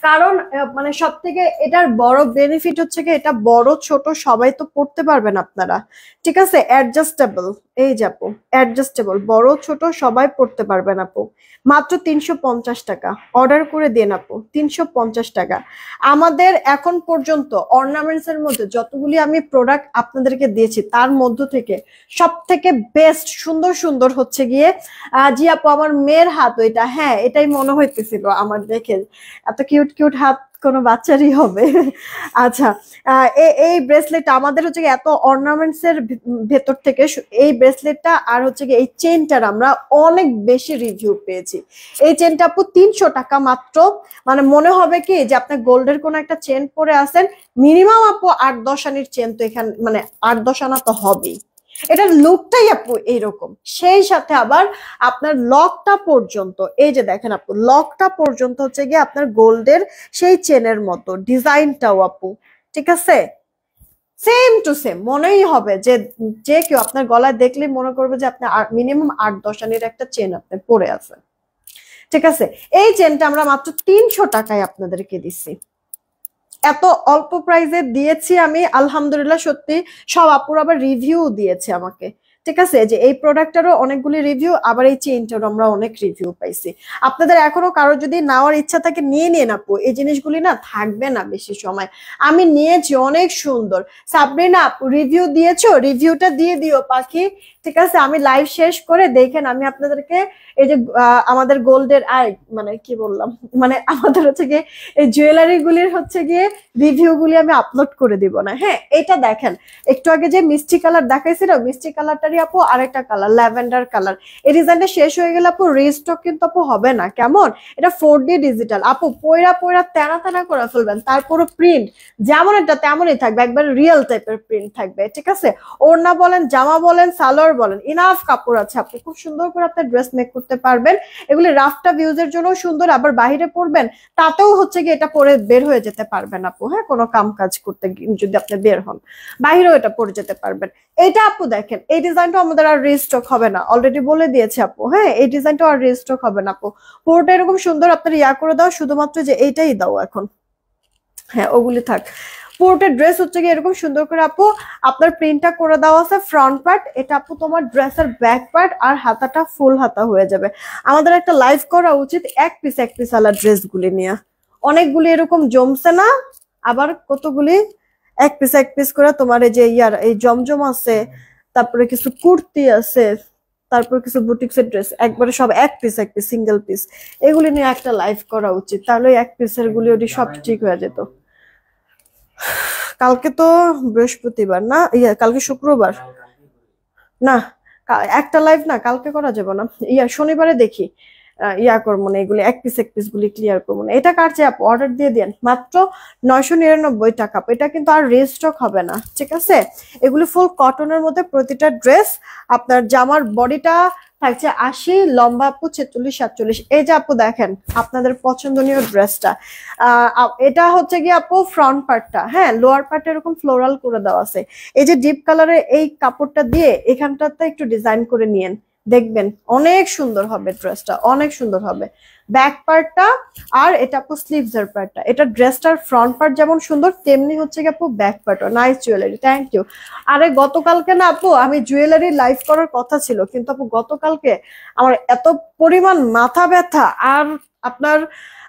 কারণ মানে সব থেকে এটার বড় বেনিফিট হচ্ছে কি এটা বড় ছোট সবাই তো পড়তে পারবেন আপনারা, ঠিক আছে? অ্যাডজাস্টেবল, এই যে আপু অ্যাডজাস্টেবল, বড় ছোট সবাই পড়তে পারবেন আপু। মাত্র 350 টাকা, অর্ডার করে দেন আপু, 350 টাকা। আমাদের এখন পর্যন্ত অর্নামেন্টস এর মধ্যে যতগুলি আমি প্রোডাক্ট আপনাদেরকে দিয়েছি তার মধ্য থেকে সব থেকে বেস্ট সুন্দর সুন্দর হচ্ছে গিয়ে জি আপু আমার মেয়ের হাত ওইটা, হ্যাঁ এটাই মনে হইতেছিল আমার দেখে, এত কিউট কিউট হাত কোনো বাচ্চারই হবে। আচ্ছা, এই ব্রেসলেট আমাদের হচ্ছে এত অর্নামেন্টস এর ভেতর থেকে এই ব্রেসলেটটা আর হচ্ছে কি এই চেনটার আমরা অনেক বেশি রিভিউ পেয়েছি। এই চেনটা আপু 300 টাকা মাত্র, মানে মনে হবে কি যে আপনি গোল্ডের কোন একটা চেন পরে আছেন, মিনিমাম আপু 8-10 আনির চেন তো এখানে, মানে 8-10 আনা তো হবেই। এটার লুকটাই আপু এইরকম, সেই সাথে আবার আপনার লকটা পর্যন্ত, এই যে দেখেন আপু লকটা পর্যন্ত হচ্ছে গিয়ে আপনার গোল্ডের সেই চেনের মতো ডিজাইনটাও আপু, ঠিক আছে? সেম টু সেম মনেই হবে যে যে কেউ আপনার গলায় দেখলে মনে করবে যে আপনি মিনিমাম 8-10 আনির একটা চেন আপনি পরে আছেন, ঠিক আছে? এই চেনটা আমরা মাত্র 300 টাকায় আপনাদেরকে দিচ্ছি। এত অল্প প্রাইসে দিয়েছি আমি আলহামদুলিল্লাহ, সত্যি সব আপুর আবার রিভিউ দিয়েছে আমাকে, ঠিক আছে? যে এই প্রোডাক্টেরও অনেকগুলি রিভিউ, আবার এই চেইনটারও আমরা অনেক রিভিউ পাইছি। আপনাদের এখনো কারো যদি নেওয়ার ইচ্ছা থাকে নিয়ে নিন আপু, এই জিনিসগুলি না থাকবে না বেশি সময়। আমি নিয়েছি, অনেক সুন্দর। সাবরিনা আপু রিভিউ দিয়েছো, রিভিউটা দিয়ে দিও পাখি, ঠিক আছে? আমি লাইভ শেষ করে দেখেন আমি আপনাদেরকে এই যে আমাদের গোল্ডের আর মানে কি বললাম, মানে আমাদের হচ্ছে গিয়ে এই জুয়েলারি গুলির হচ্ছে গিয়ে রিভিউ গুলি আমি আপলোড করে দিব না। হ্যাঁ, এটা দেখেন একটু আগে যে মিষ্টি কালার দেখাইছিল, মিষ্টি কালারটারই আপু আরেকটা কালার ল্যাভেন্ডার কালার, এই ডিজাইনটা শেষ হয়ে গেলে আপু রিস্টক কিন্তু আপু হবে না। কেমন, এটা 4D ডিজিটাল আপু, পয়রা পয়রা তেনা তেনা করে ফেলবেন, তারপরও প্রিন্ট যেমন এটা তেমনই থাকবে, একবার রিয়েল টাইপের প্রিন্ট থাকবে, ঠিক আছে? ওড়না বলেন, জামা বলেন, সালোয়ার বলেন, ইনাফ কাপড় আছে আপু, খুব সুন্দর করে আপনার ড্রেস মেক করতে পারবেন। এগুলি রাফটা ভিউজের জন্য সুন্দর, আবার বাহিরে পরবেন তাতেও হচ্ছে কি এটা পরে বের হয়ে যেতে পারবেন আপু। হ্যাঁ, কোনো কাম কাজ করতে যদি আপনি বের হন বাহিরেও এটা পরে যেতে পারবেন। এইটা আপু দেখেন এই ডিজাইনটা আমাদের আর রিস্টক হবে না, অলরেডি বলে দিয়েছে আপু। হ্যাঁ, এই ডিজাইনটা আর রিস্টক হবে না আপু, পুরোটা এরকম সুন্দর আপনার ইয়া করে দাও, শুধুমাত্র যে এইটাই দাও এখন। হ্যাঁ, ওগুলি থাক, পুরোটা ড্রেস হচ্ছে কি এরকম সুন্দর করে আপু আপনার প্রিন্টটা করে দেওয়া আছে ফ্রন্ট পার্ট, এটা আপু তোমার ড্রেসের ব্যাক পার্ট আর হাতাটা ফুল হাতা হয়ে যাবে। আমাদের একটা লাইভ করা উচিত এক পিস আলা ড্রেস গুলি নিয়ে, অনেকগুলি এরকম জমছে না, আবার কতগুলি এক পিস করে তোমার এই যে ইয়ার এই জমজম আছে, তারপরে কিছু কুর্তি আছে, তারপর কিছু বুটিক্সের ড্রেস, একবারে সব এক পিস সিঙ্গেল পিস, এগুলি নিয়ে একটা লাইভ করা উচিত, তাহলে এক পিসের গুলি ওটি সব ঠিক হয়ে যেত। কালকে তো বৃহস্পতিবার না, কালকে শুক্রবার না, একটা লাইভ না কালকে করা যাবে না, শনিবারে দেখি করবো না, এগুলি এক পিস গুলি ক্লিয়ার করবো না। এটা কার চেয়ে অর্ডার দিয়ে দেন, মাত্র 999 টাকা। এটা কিন্তু আর রিস্টক হবে না, ঠিক আছে? এগুলি ফুল কটনের মধ্যে, প্রতিটা ড্রেস আপনার জামার বডিটা থাকছে 80, লম্বা আপু 46-47। এই যে আপু দেখেন আপনাদের পছন্দনীয় ড্রেসটা, এটা হচ্ছে গিয়ে আপু ফ্রন্ট পার্টটা, হ্যাঁ লোয়ার পার্টে এরকম ফ্লোরাল করে দেওয়া আছে। এই যে ডিপ কালারের এই কাপড়টা দিয়ে এখানটাতে একটু ডিজাইন করে নিয়েন, দেখবেন অনেক সুন্দর হবে ড্রেসটা, অনেক সুন্দর হবে। ব্যাক পার্টটা আর এটা আপু স্লিভস এর পার্টটা, এটা ড্রেসটার ফ্রন্ট পার্ট যেমন সুন্দর তেমনি হচ্ছে কি আপু ব্যাক পার্টও নাইস জুয়েলারি। Thank you. আরে গতকালকে না আপু আমি জুয়েলারি লাইভ করার কথা ছিল, কিন্তু আপু গতকালকে আমার এত পরিমাণ মাথা ব্যথা আর আপনার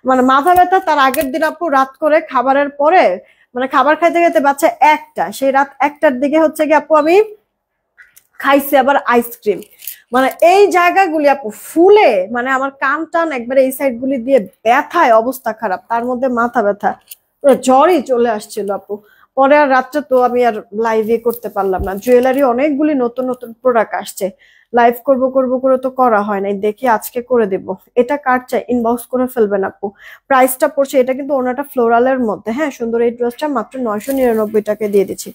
মানে মাথা ব্যথা, তার আগের দিন আপু রাত করে খাবারের পরে মানে খাবার খাইতে খাইতে বাচ্চা একটা, সেই রাত 1টার দিকে হচ্ছে কি আপু আমি খাইছি আবার আইসক্রিম, মানে এই জায়গাগুলি আপু ফুলে মানে আমার কান টান একবারে এই সাইড গুলি দিয়ে ব্যথায় অবস্থা খারাপ, তার মধ্যে মাথা ব্যথা, জ্বরই চলে আসছিল আপু। পরে আর রাত্রে তো আমি আর লাইভে করতে পারলাম না, জুয়েলারি অনেকগুলি নতুন নতুন প্রোডাক্ট আসছে, লাইভ করব করব করে তো করা হয় নাই, দেখি আজকে করে দেব। এটা কার চাই ইনবক্স করে ফেলবেন আপু। প্রাইসটা পড়ছে, এটা কিন্তু ওনাটা ফ্লোরালের মধ্যে, হ্যাঁ সুন্দর এই ড্রেসটা মাত্র 999 টাকা দিয়ে দিচ্ছি।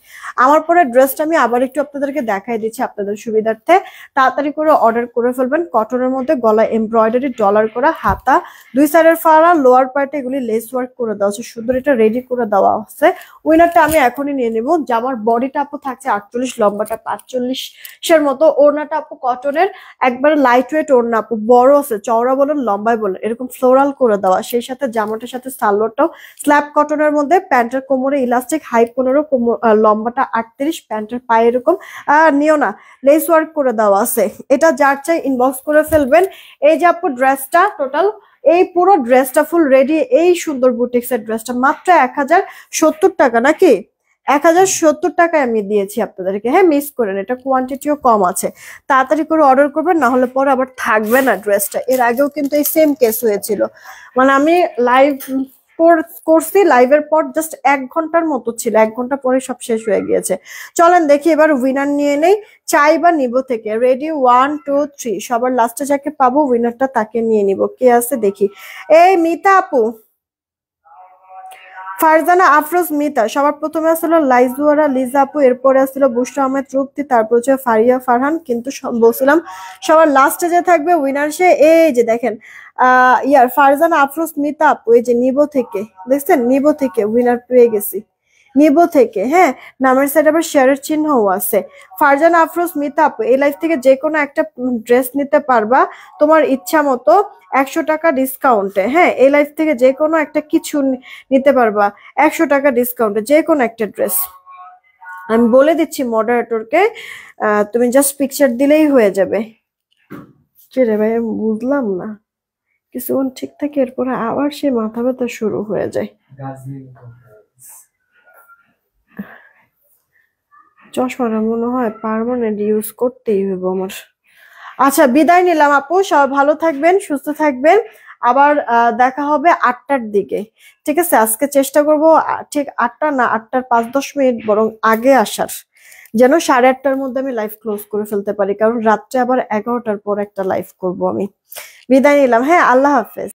আমার পরে ড্রেসটা আমি আবার একটু আপনাদেরকে দেখাই দিচ্ছি আপনাদের সুবিধার্থে, তাড়াতাড়ি করে অর্ডার করে ফেলবেন। কটনের মধ্যে গলা এমব্রয়ডারি ডলার করা, হাতা দুই সাইডের ফাড়া, লোয়ার পার্টে এগুলি লেস ওয়ার্ক করে দেওয়া আছে, সুন্দর এটা রেডি করে দেওয়া আছে। উইনারটা আমি এখনই নিয়ে নেবো। জামার বডিটা আপু থাকছে 48, লম্বাটা 45-এর মতো, ওড়নাটা আপু কটনের একবারে লাইট ওয়েট ওড়না আপু, বড় আছে, চওড়া বলেন লম্বাই বলেন এরকম ফ্লোরাল করে দেওয়া, সেই সাথে জামাটার সাথে সালোয়ারটাও স্ল্যাব কটনের মধ্যে, প্যান্টের কোমরে ইলাস্টিক, হাই 15, লম্বাটা 38, প্যান্টের পায়ে এরকম নিও না লেস ওয়ার্ক করে দেওয়া আছে। এটা যার চাই ইনবক্স করে ফেলবেন। এই যে আপু ড্রেসটা টোটাল, এই পুরো ড্রেসটা ফুল রেডি, এই সুন্দর বুটিক্সের ড্রেসটা মাত্র 1070 টাকা, নাকি 1070 টাকায় আমি দিয়েছি আপনাদেরকে, হ্যাঁ মিস করেন, এটা কোয়ান্টিটিও কম আছে, তাড়াতাড়ি করে অর্ডার করবেন, না হলে পরে আবার থাকবে না ড্রেসটা। এর আগেও কিন্তু এই সেম কেস হয়েছিল, মানে আমি লাইভ করছি, লাইভের পর জাস্ট 1 ঘন্টার মতো ছিল, 1 ঘন্টা পরে সব শেষ হয়ে গিয়েছে। চলেন দেখি এবার উইনার নিয়ে নেই, চাই বা নিব থেকে। রেডি 1 2 3, সবার লাস্টে যাকে পাবো উইনারটা তাকে নিয়ে নিব। কে আছে দেখি, এই মিতা আপু, ফারজানা আফরোজ মিতা, সবার প্রথমে আসলো লাইজুয়ারা লিজা আপু, এরপরে আসলো বুশরা আহমেদ তৃপ্তি, তারপর হচ্ছে ফারিয়া ফারহান, কিন্তু বলছিলাম সবার লাস্টে যে থাকবে উইনার সে। এই যে দেখেন ফারজানা আফরোজ মিতা আপু, এই যে নিবো থেকে, দেখছেন নিবো থেকে উইনার পেয়ে গেছি, নিবো থেকে, হ্যাঁ নামের সাইড আবার শেয়ারের চিহ্নও আছে। ফারজানা আফরোজ মিতা আপু, এই লাইফ থেকে যে কোনো একটা ড্রেস নিতে পারবা তোমার ইচ্ছা মতো 100 টাকা ডিসকাউন্টে, হ্যাঁ এই লাইফ থেকে যে কোনো একটা কিছু নিতে পারবা 100 টাকা ডিসকাউন্টে, যে কোনো একটা ড্রেস। আমি বলে দিচ্ছি মডারেটরকে, তুমি জাস্ট পিকচার দিলেই হয়ে যাবে। কে রে ভাই আমি বুঝলাম না, কিছুক্ষণ ঠিক থাকে এরপরে আবার সেই মাথা ব্যথা শুরু হয়ে যায়। চশমাটা মনে হয় পার্মানেন্ট ইউজ করতেই হইব আমার। আচ্ছা বিদায় নিলাম আপু, সবাই ভালো থাকবেন, সুস্থ থাকবেন, আবার দেখা হবে 8টার দিকে, ঠিক আছে? আজকে চেষ্টা করব ঠিক 8টা না, 8টার 5-10 মিনিট বরং আগে আসার, যেন 8:30টার মধ্যে আমি লাইভ ক্লোজ করে ফেলতে পারি, কারণ রাত্রে আবার 11টার পর একটা লাইভ করব আমি। বিদায় নিলাম, হ্যাঁ আল্লাহ হাফেজ।